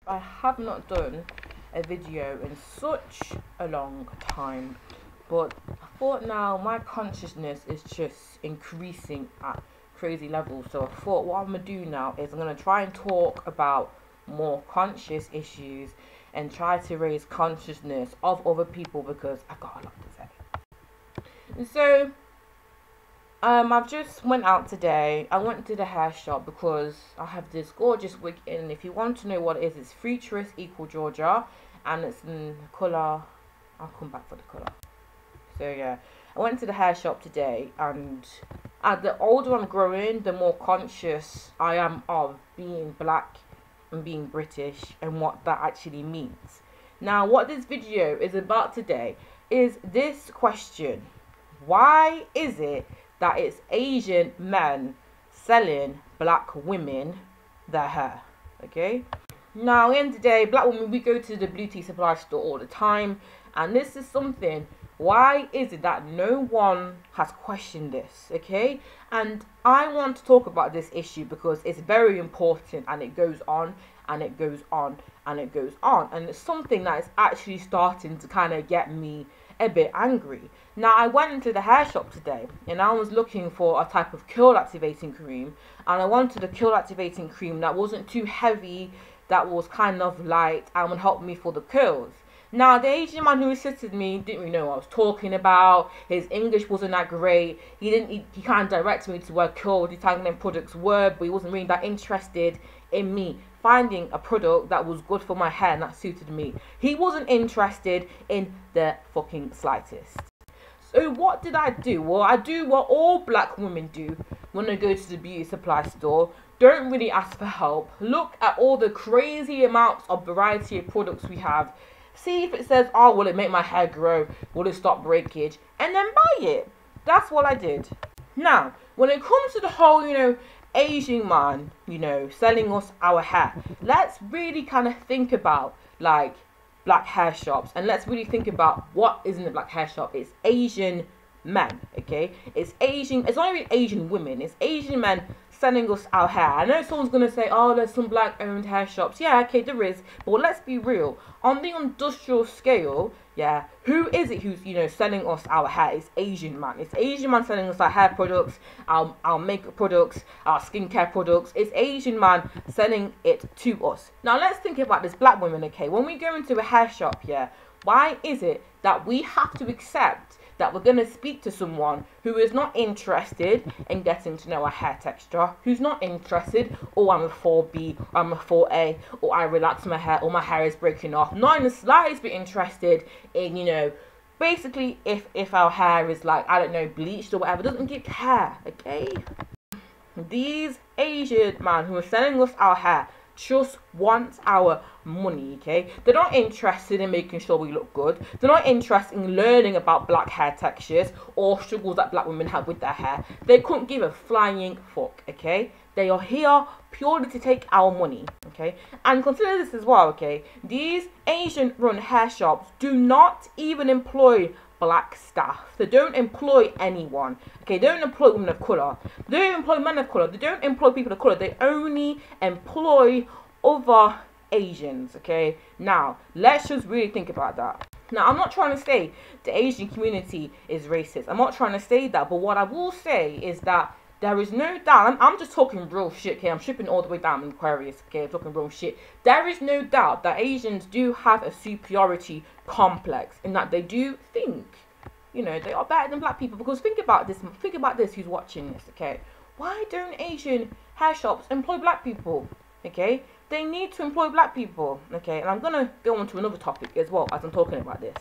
I have not done a video in such a long time, but I thought now my consciousness is just increasing at crazy levels. So I thought what I'm gonna do now is I'm gonna try and talk about more conscious issues and try to raise consciousness of other people, because I got a lot to say. And so I've just went out today. I went to the hair shop because I have this gorgeous wig in. And if you want to know what it is, it's Futurist Equal Georgia, and it's in colour. I'll come back for the colour. So yeah, I went to the hair shop today, and the older I'm growing, the more conscious I am of being black and being British and what that actually means. Now, what this video is about today is this question: why is it that it's Asian men selling black women their hair? Okay, now in the day, black women, we go to the beauty supply store all the time, and this is something, why is it that no one has questioned this? Okay, and I want to talk about this issue because it's very important, and it goes on and it goes on and it goes on, and it's something that is actually starting to kind of get me a bit angry. Now, I went into the hair shop today and I was looking for a type of curl activating cream, and I wanted a curl activating cream that wasn't too heavy, that was kind of light and would help me for the curls. Now, the Asian man who assisted me didn't really know what I was talking about. His English wasn't that great. He kind of directed me to where curl detangling products were, but he wasn't really that interested in me finding a product that was good for my hair and that suited me. He wasn't interested in the fucking slightest. So what did I do? Well, I do what all black women do when they go to the beauty supply store. Don't really ask for help. Look at all the crazy amounts of variety of products we have. See if it says, oh, will it make my hair grow? Will it stop breakage? And then buy it. That's what I did. Now, when it comes to the whole, Asian man, selling us our hair, let's really kind of think about, like, black hair shops, and let's really think about what is in the black hair shop. It's Asian men, okay? It's not even Asian women, it's Asian men selling us our hair. I know someone's gonna say, oh, there's some black owned hair shops. Yeah, okay, there is, but let's be real. On the industrial scale, yeah, who is it who's selling us our hair? It's Asian man. It's Asian man selling us our hair products, our makeup products, our skincare products. It's Asian man selling it to us. Now let's think about this black women, okay? When we go into a hair shop, yeah, why is it that we have to accept that we're going to speak to someone who is not interested in getting to know our hair texture, who's not interested, oh, I'm a 4B, or I'm a 4A, or I relax my hair, or my hair is breaking off, not in the slightest bit interested in, basically if our hair is, like, I don't know, bleached or whatever, doesn't give care, okay? These Asian man who are selling us our hair just want our money, okay? They're not interested in making sure we look good. They're not interested in learning about black hair textures or struggles that black women have with their hair. They couldn't give a flying fuck, okay? They are here purely to take our money, okay? And consider this as well, okay? These Asian run hair shops do not even employ black staff. They don't employ anyone, okay? They don't employ women of colour. They don't employ men of colour. They don't employ people of colour. They only employ other Asians, okay? Now, let's just really think about that. Now, I'm not trying to say the Asian community is racist. I'm not trying to say that, but what I will say is that there is no doubt, I'm just talking real shit, okay? I'm shipping all the way down in Aquarius, okay? I'm talking real shit. There is no doubt that Asians do have a superiority complex in that they do think, they are better than black people. Because think about this who's watching this, okay? Why don't Asian hair shops employ black people, okay? They need to employ black people, okay? And I'm going to go on to another topic as well as I'm talking about this.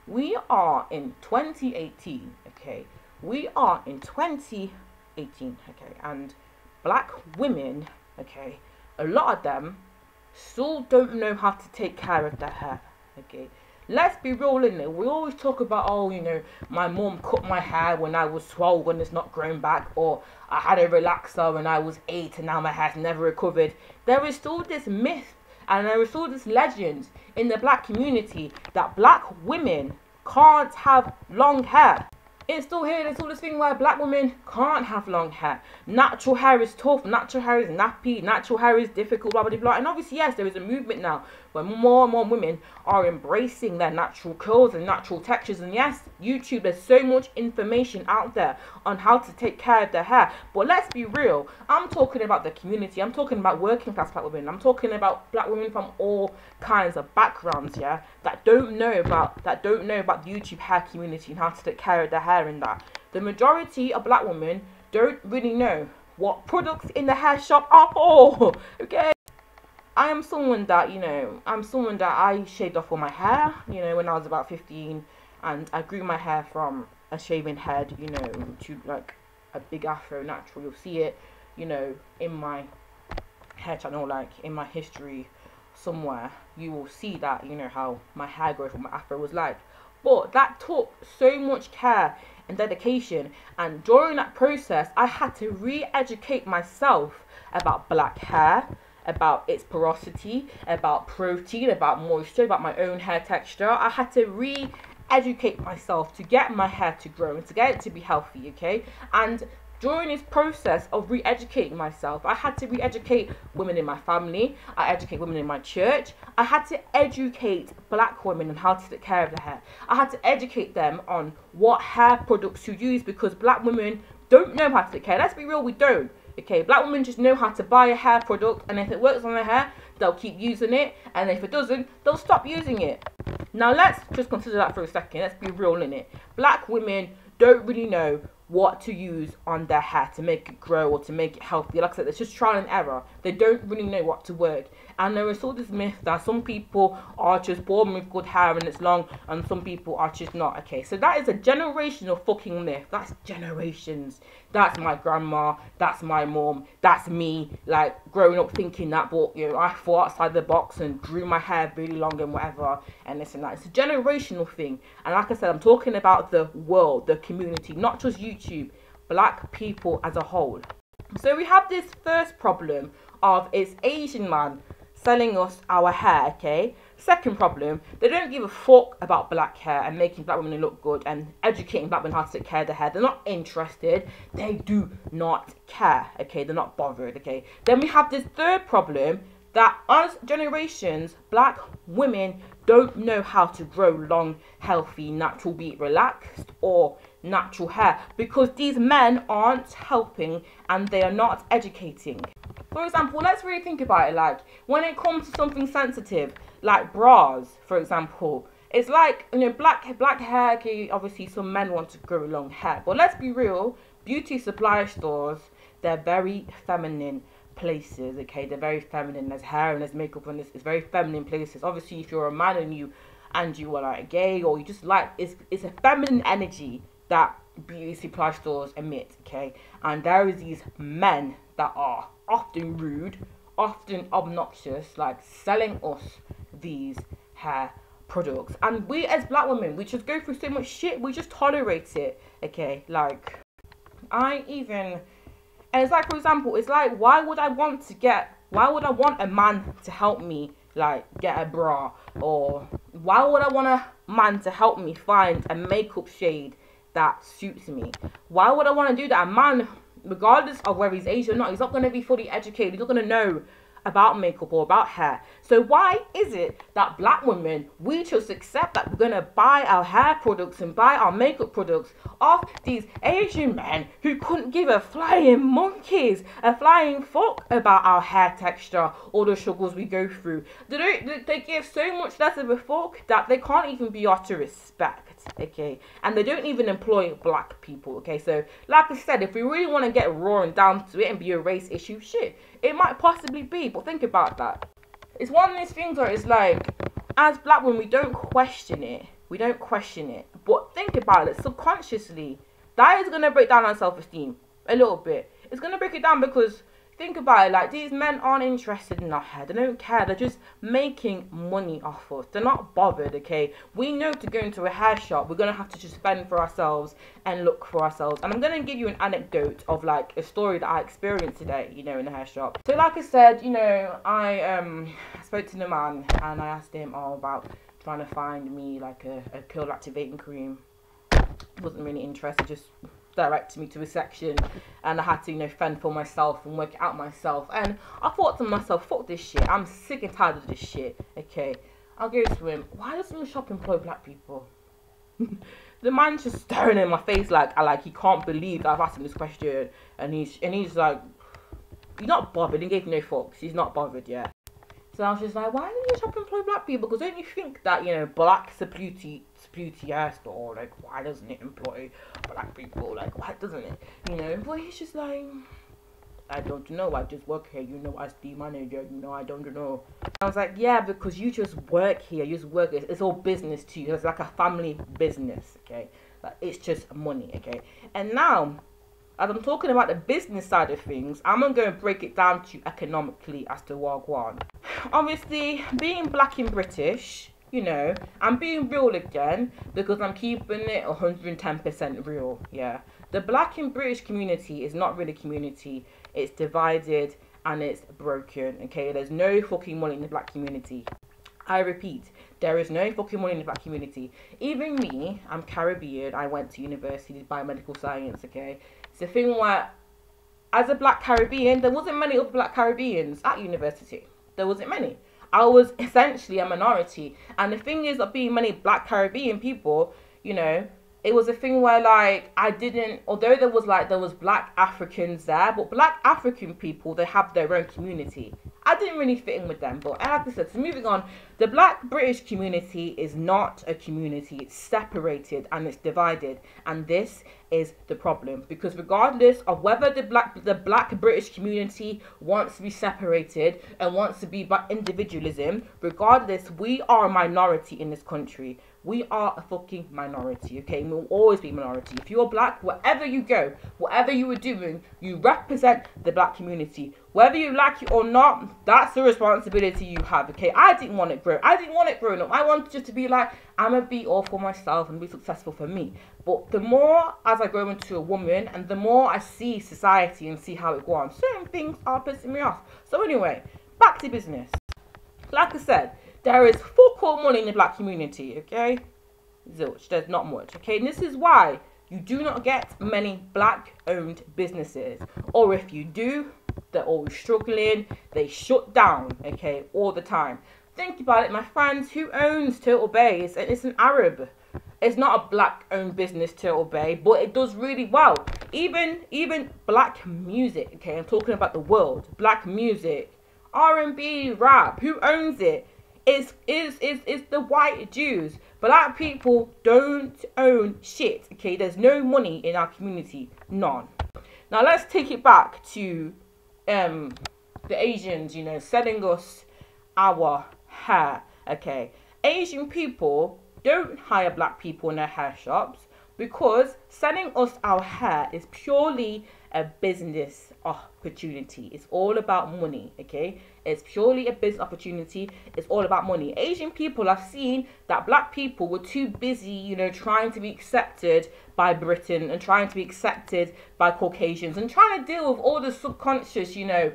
We are in 2018, okay? We are in 2018, okay? And black women, okay, a lot of them still don't know how to take care of their hair, okay? Let's be real, in it. We always talk about, oh, my mom cut my hair when I was 12 when it's not grown back, or I had a relaxer when I was 8 and now my hair's never recovered. There is still this myth and there is still this legend in the black community that black women can't have long hair. it's still here. There's all this thing where black women can't have long hair. Natural hair is tough. Natural hair is nappy. Natural hair is difficult, blah, blah, blah. And obviously, yes, there is a movement now where more and more women are embracing their natural curls and natural textures. And yes, YouTube, there's so much information out there on how to take care of their hair. But let's be real. I'm talking about the community. I'm talking about working class black women. I'm talking about black women from all kinds of backgrounds, yeah, that don't know about the YouTube hair community and how to take care of their hair and that. The majority of black women don't really know what products in the hair shop are for. Okay, I am someone that, I shaved off all my hair, when I was about 15, and I grew my hair from a shaven head, to like a big afro natural. You'll see it, in my hair channel, like in my history somewhere. You will see that, how my hair growth from my afro was like. But that took so much care and dedication, and during that process I had to re-educate myself about black hair, about its porosity, about protein, about moisture, about my own hair texture. I had to re-educate myself to get my hair to grow and to get it to be healthy, okay? And during this process of re-educating myself, I had to re-educate women in my family. I educate women in my church. I had to educate black women on how to take care of their hair. I had to educate them on what hair products to use, because black women don't know how to take care. Let's be real, we don't. Okay, black women just know how to buy a hair product, and if it works on their hair, they'll keep using it, and if it doesn't, they'll stop using it. Now let's just consider that for a second. Let's be real in it. Black women don't really know what to use on their hair to make it grow or to make it healthy. Like I said, it's just trial and error. They don't really know what to work. And there is all this myth that some people are just born with good hair and it's long, and some people are just not. Okay, so that is a generational fucking myth. That's generations. That's my grandma, that's my mom, that's me, like growing up thinking that. But I thought outside the box and grew my hair really long and whatever, and this and that. It's a generational thing. And like I said, I'm talking about the world, the community, not just YouTube, black people as a whole. So we have this first problem of it's Asian man selling us our hair, okay? Second problem, they don't give a fuck about black hair and making black women look good and educating black women how to take care of their hair. They're not interested. They do not care, okay? They're not bothered, okay? Then we have this third problem that us generations, black women don't know how to grow long, healthy, natural, be it relaxed or natural hair, because these men aren't helping and they are not educating. For example, let's really think about it. Like when it comes to something sensitive, like bras, for example, it's like, black hair. Okay, obviously some men want to grow long hair, but let's be real. Beauty supply stores, they're very feminine places. Okay, they're very feminine. There's hair and there's makeup and it's very feminine places. Obviously, if you're a man and you are like gay, or you just like, it's a feminine energy that beauty supply stores emit. Okay, and there is these men that are often rude, often obnoxious, like selling us these hair products. And we as black women, we just go through so much shit, we just tolerate it. Okay, like and it's like, for example, it's like, why would I want a man to help me like get a bra, or why would I want a man to help me find a makeup shade that suits me? Why would I want to do that? A man, regardless of whether he's Asian or not, he's not going to be fully educated. He's not going to know about makeup or about hair. So why is it that black women, we just accept that we're going to buy our hair products and buy our makeup products off these Asian men who couldn't give a flying monkeys, a flying fuck about our hair texture or the struggles we go through? They give so much less of a fuck that they can't even be out to respect, okay? And they don't even employ black people, okay? So like I said, if we really want to get raw and down to it and be a race issue, shit, it might possibly be. But think about that. It's one of these things where it's like, as black women, we don't question it. We don't question it. But think about it subconsciously. That is going to break down our self-esteem a little bit. It's going to break it down because, think about it, like, these men aren't interested in our hair. They don't care. They're just making money off us. They're not bothered, okay? We know to go into a hair shop, we're going to have to just spend for ourselves and look for ourselves. And I'm going to give you an anecdote of, like, a story that I experienced today, in the hair shop. So, like I said, I spoke to the man and I asked him all about trying to find me, like, a curl activating cream. wasn't really interested, just directed me to a section, and I had to, you know, fend for myself and work it out myself. And I thought to myself, fuck this shit, I'm sick and tired of this shit. Okay, I'll go to him. Why doesn't the shop employ black people? The man's just staring in my face like he can't believe that I've asked him this question, and he's like, he's not bothered. He gave me no fucks. He's not bothered yet. So I was just like, why don't you shop employ black people? Because don't you think that, you know, black's a beauty hair store? Like, why doesn't it employ black people? Like, why doesn't it? You know, but he's just like, I don't know, I just work here, you know, as the manager, you know, I don't know. I was like, yeah, because you just work here, you just work, it's all business to you, it's like a family business, okay? Like, it's just money, okay? And now, as I'm talking about the business side of things, I'm going to break it down to you economically as to what I want. Obviously, being black and British, you know, I'm being real again, because I'm keeping it 110% real, yeah? The black and British community is not really a community. It's divided and it's broken, okay? There's no fucking money in the black community. I repeat, there is no fucking money in the black community. Even me, I'm Caribbean. I went to university to biomedical science, okay? It's a thing where, as a black Caribbean, there wasn't many other black Caribbeans at university. There wasn't many. I was essentially a minority. And the thing is, of being many black Caribbean people, you know, it was a thing where, like, I didn't, although there was black Africans there, but black African people, they have their own community. I didn't really fit in with them, but like I said, so moving on, the black British community is not a community. It's separated and it's divided, and this is the problem, because regardless of whether the black British community wants to be separated and wants to be by individualism, regardless, we are a minority in this country. We are a fucking minority, okay? And we'll always be a minority. If you're black, wherever you go, whatever you were doing, you represent the black community. Whether you like it or not, that's the responsibility you have, okay? I didn't want it growing up. I wanted just to be like, I'm going to be all for myself and be successful for me. But the more as I grow into a woman and the more I see society and see how it goes on, certain things are pissing me off. So anyway, back to business. Like I said, there is fuck all money in the black community, okay? Zilch, there's not much, okay? And this is why you do not get many black-owned businesses. Or if you do, they're always struggling. They shut down, okay, all the time. Think about it, my friends. Who owns Turtle Bay? It's an Arab. It's not a black-owned business, Turtle Bay, but it does really well. Even black music, okay? I'm talking about the world. Black music, R&B, rap. Who owns it? It's the white Jews. Black people don't own shit, okay? There's no money in our community. None. Now let's take it back to the Asians, you know, selling us our hair, okay? Asian people don't hire black people in their hair shops because selling us our hair is purely a business opportunity. It's all about money, okay? It's purely a business opportunity. It's all about money. Asian people have seen that black people were too busy, you know, trying to be accepted by Britain and trying to be accepted by Caucasians and trying to deal with all the subconscious, you know,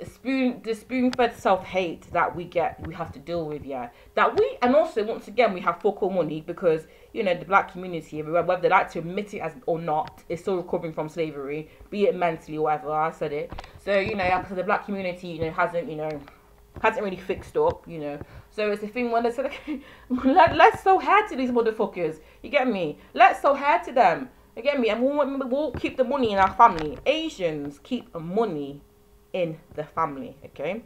spoon-fed self-hate that we have to deal with, yeah. And also, once again, we have fuck all money because, you know, the black community, whether they like to admit it as or not, is still recovering from slavery, be it mentally or whatever. I said it. So, you know, the black community, you know, hasn't really fixed up, you know. So it's a thing when they said, okay, let's sew hair to these motherfuckers. You get me? Let's sew hair to them. You get me? And we'll keep the money in our family. Asians keep money in the family, okay?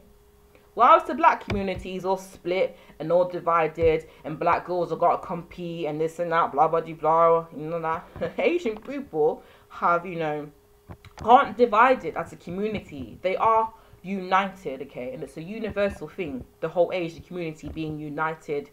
Whilst the black community is all split and all divided, and black girls have got to compete and this and that, blah blah blah, you know that. Asian people have, you know, aren't divided as a community. They are united, okay? And it's a universal thing, the whole Asian community being united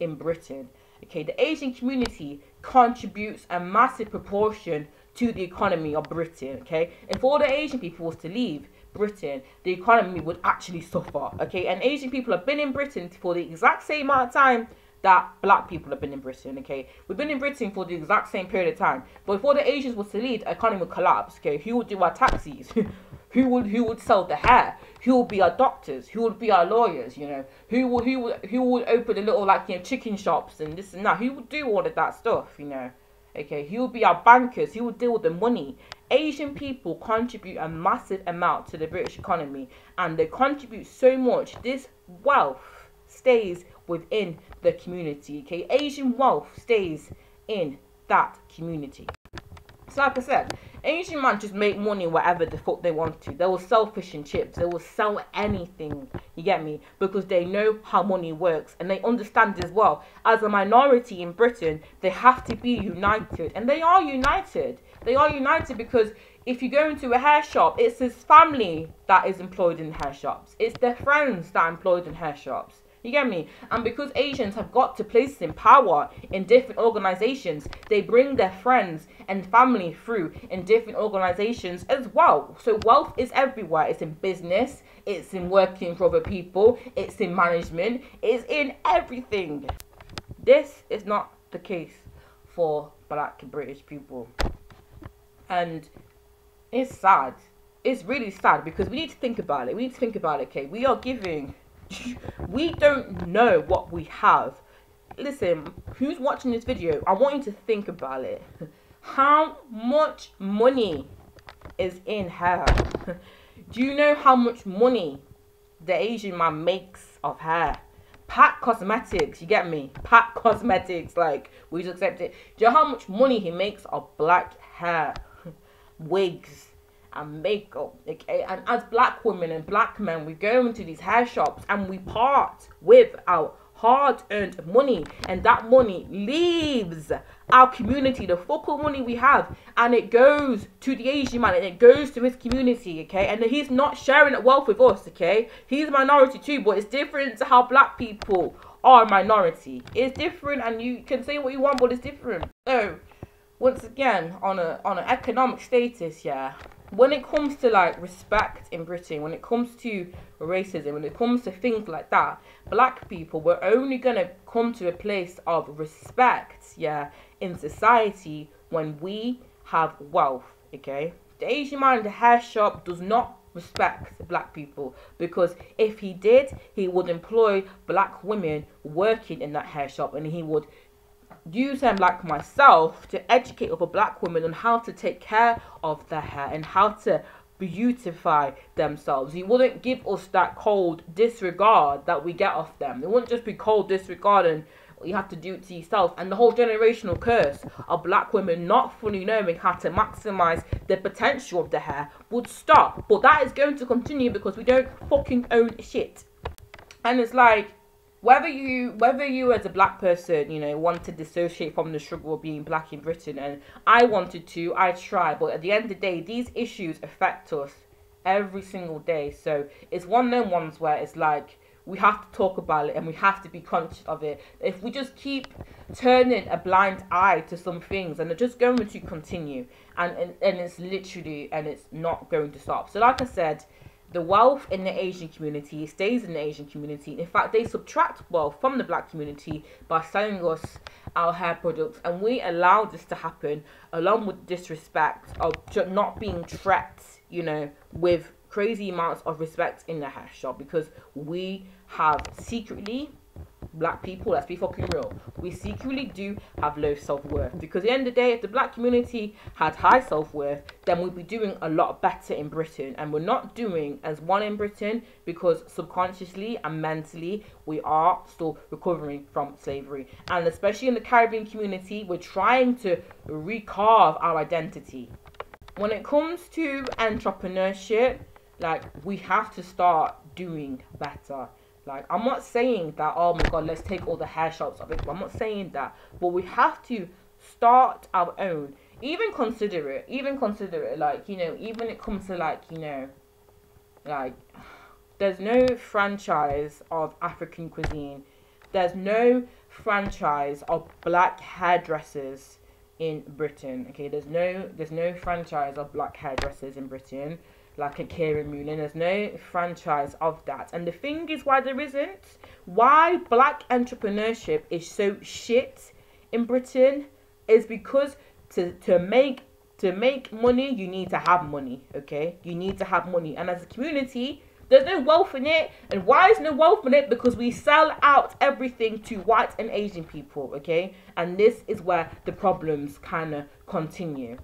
in Britain, okay? The Asian community contributes a massive proportion to the economy of Britain, okay? If all the Asian people was to leave Britain, the economy would actually suffer, okay? And Asian people have been in Britain for the exact same amount of time that black people have been in Britain, okay? We've been in Britain for the exact same period of time. But before the Asians was to leave, the economy would collapse, okay? Who would do our taxis? who would sell the hair? Who would be our doctors? Who would be our lawyers, you know? Who would open the little, like, you know, chicken shops and this and that? Who would do all of that stuff, you know? Okay, he will be our bankers. He will deal with the money. Asian people contribute a massive amount to the British economy, and they contribute so much. This wealth stays within the community. Okay, Asian wealth stays in that community. So like I said, Asian man just make money whatever the fuck they want to. They will sell fish and chips. They will sell anything. You get me? Because they know how money works. And they understand as well. As a minority in Britain, they have to be united. And they are united. They are united because if you go into a hair shop, it's his family that is employed in hair shops. It's their friends that are employed in hair shops. You get me? And because Asians have got to places in power in different organizations, they bring their friends and family through in different organizations as well. So wealth is everywhere. It's in business, it's in working for other people, it's in management, it's in everything. This is not the case for black British people. And it's sad. It's really sad because we need to think about it. We need to think about it, okay? We are giving... We don't know what we have. Listen, who's watching this video? I want you to think about it. How much money is in hair? Do you know how much money the Asian man makes of hair? Pack Cosmetics, you get me? Pack Cosmetics, like, we just accept it. Do you know how much money he makes of black hair? Wigs and makeup, okay? And as black women and black men, we go into these hair shops and we part with our hard-earned money, and that money leaves our community, the full money we have, and it goes to the Asian man and it goes to his community, okay? And he's not sharing that wealth with us, okay? He's a minority too, but it's different to how black people are a minority. It's different, and you can say what you want, but it's different. So once again, on an economic status, yeah, when it comes to like respect in Britain, when it comes to racism, when it comes to things like that, black people, we're only gonna come to a place of respect, yeah, in society when we have wealth, okay? The Asian man in the hair shop does not respect black people, because if he did, he would employ black women working in that hair shop, and he would use them like myself to educate other black women on how to take care of their hair and how to beautify themselves. He wouldn't give us that cold disregard that we get off them. It wouldn't just be cold disregard and you have to do it to yourself. And the whole generational curse of black women not fully knowing how to maximize the potential of their hair would stop. But that is going to continue because we don't fucking own shit. And it's like, whether you as a black person, you know, want to dissociate from the struggle of being black in Britain, and I wanted to, I tried, but at the end of the day, these issues affect us every single day. So it's one of them ones where it's like, we have to talk about it and we have to be conscious of it. If we just keep turning a blind eye to some things, and they're just going to continue, and it's literally, and it's not going to stop. So like I said, the wealth in the Asian community stays in the Asian community. In fact, they subtract wealth from the black community by selling us our hair products, and we allow this to happen along with disrespect of not being treated, you know, with crazy amounts of respect in the hair shop, because we have secretly, black people, let's be fucking real, we secretly do have low self-worth. Because at the end of the day, if the black community had high self-worth, then we'd be doing a lot better in Britain, and we're not doing as one in Britain because subconsciously and mentally we are still recovering from slavery. And especially in the Caribbean community, we're trying to recarve our identity. When it comes to entrepreneurship, like, we have to start doing better. Like, I'm not saying that, oh my god, let's take all the hair shops of it. I'm not saying that. But we have to start our own. Even consider it, like, you know, even it comes to, like, you know, like, there's no franchise of African cuisine. There's no franchise of black hairdressers in Britain. Okay, there's no franchise of black hairdressers in Britain. Like a Kieran Moulin, there's no franchise of that. And the thing is, why there isn't, why black entrepreneurship is so shit in Britain, is because to make money, you need to have money, okay? You need to have money. And as a community, There's no wealth in it. And why is no wealth in it? Because we sell out everything to white and Asian people, okay? And this is where the problems kind of continue.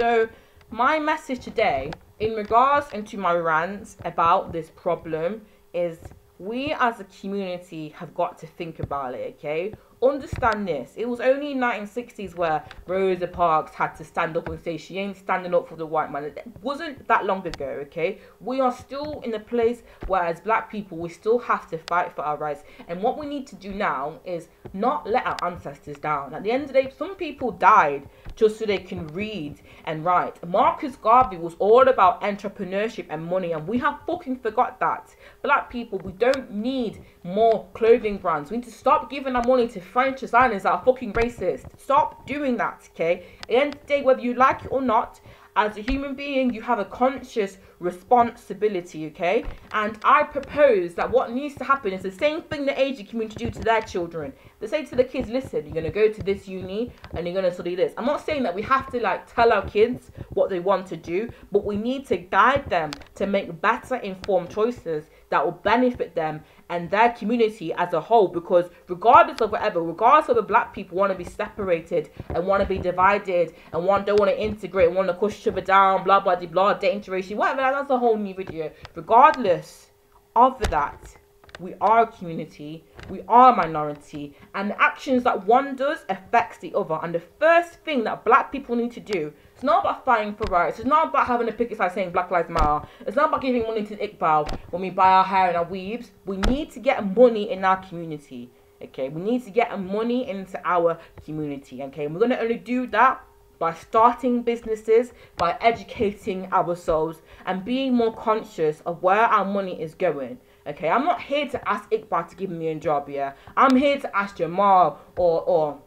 So my message today in regards into my rants about this problem is we as a community have got to think about it, okay? Understand this. It was only in 1960s where Rosa Parks had to stand up and say she ain't standing up for the white man. It wasn't that long ago, okay? We are still in a place where as black people we still have to fight for our rights, and what we need to do now is not let our ancestors down. At the end of the day, some people died just so they can read and write. Marcus Garvey was all about entrepreneurship and money, and we have fucking forgot that. Black people, we don't need more clothing brands. We need to stop giving our money to French designers that are fucking racist. Stop doing that, okay? At the end of the day, whether you like it or not, as a human being, you have a conscious responsibility, okay? And I propose that what needs to happen is the same thing the Asian community do to their children. They say to the kids, listen, you're going to go to this uni and you're going to study this. I'm not saying that we have to like tell our kids what they want to do, but we need to guide them to make better informed choices that will benefit them and their community as a whole. Because regardless of whatever, regardless of the black people want to be separated and want to be divided and don't want to integrate, want to push each other down, blah blah blah, blah, date interracial, whatever, that's a whole new video. Regardless of that, we are a community, we are a minority, and the actions that one does affects the other. And the first thing that black people need to do, it's not about fighting for rights, it's not about having a picket sign saying Black Lives Matter, it's not about giving money to Iqbal when we buy our hair and our weaves. We need to get money in our community, okay? We need to get money into our community, okay? And we're going to only do that by starting businesses, by educating ourselves and being more conscious of where our money is going. Okay, I'm not here to ask Iqbal to give me a job, yeah? I'm here to ask Jamal or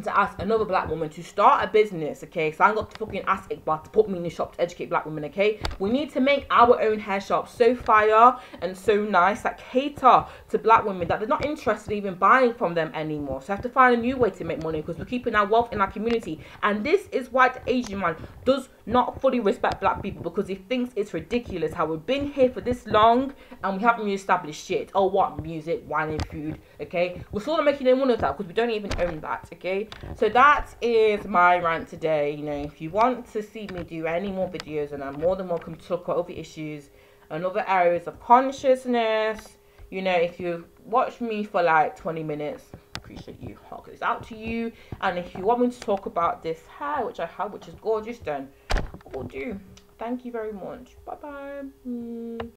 to ask another black woman to start a business, okay? So I'm got to fucking ask Iqbal to put me in the shop to educate black women, okay? We need to make our own hair shop so fire and so nice that cater to black women that they're not interested in even buying from them anymore. So I have to find a new way to make money because we're keeping our wealth in our community. And this is why the Asian man does not fully respect black people, because he thinks it's ridiculous how we've been here for this long and we haven't really established shit. Oh, what? Music, wine and food, okay? We're sort of making any money of that because we don't even own that, okay? So that is my rant today. You know, if you want to see me do any more videos, and I'm more than welcome to talk about other issues and other areas of consciousness, you know, if you watch me for like 20 minutes, appreciate you, I'll get this out to you. And if you want me to talk about this hair, which I have, which is gorgeous, then I will do. Thank you very much. Bye bye.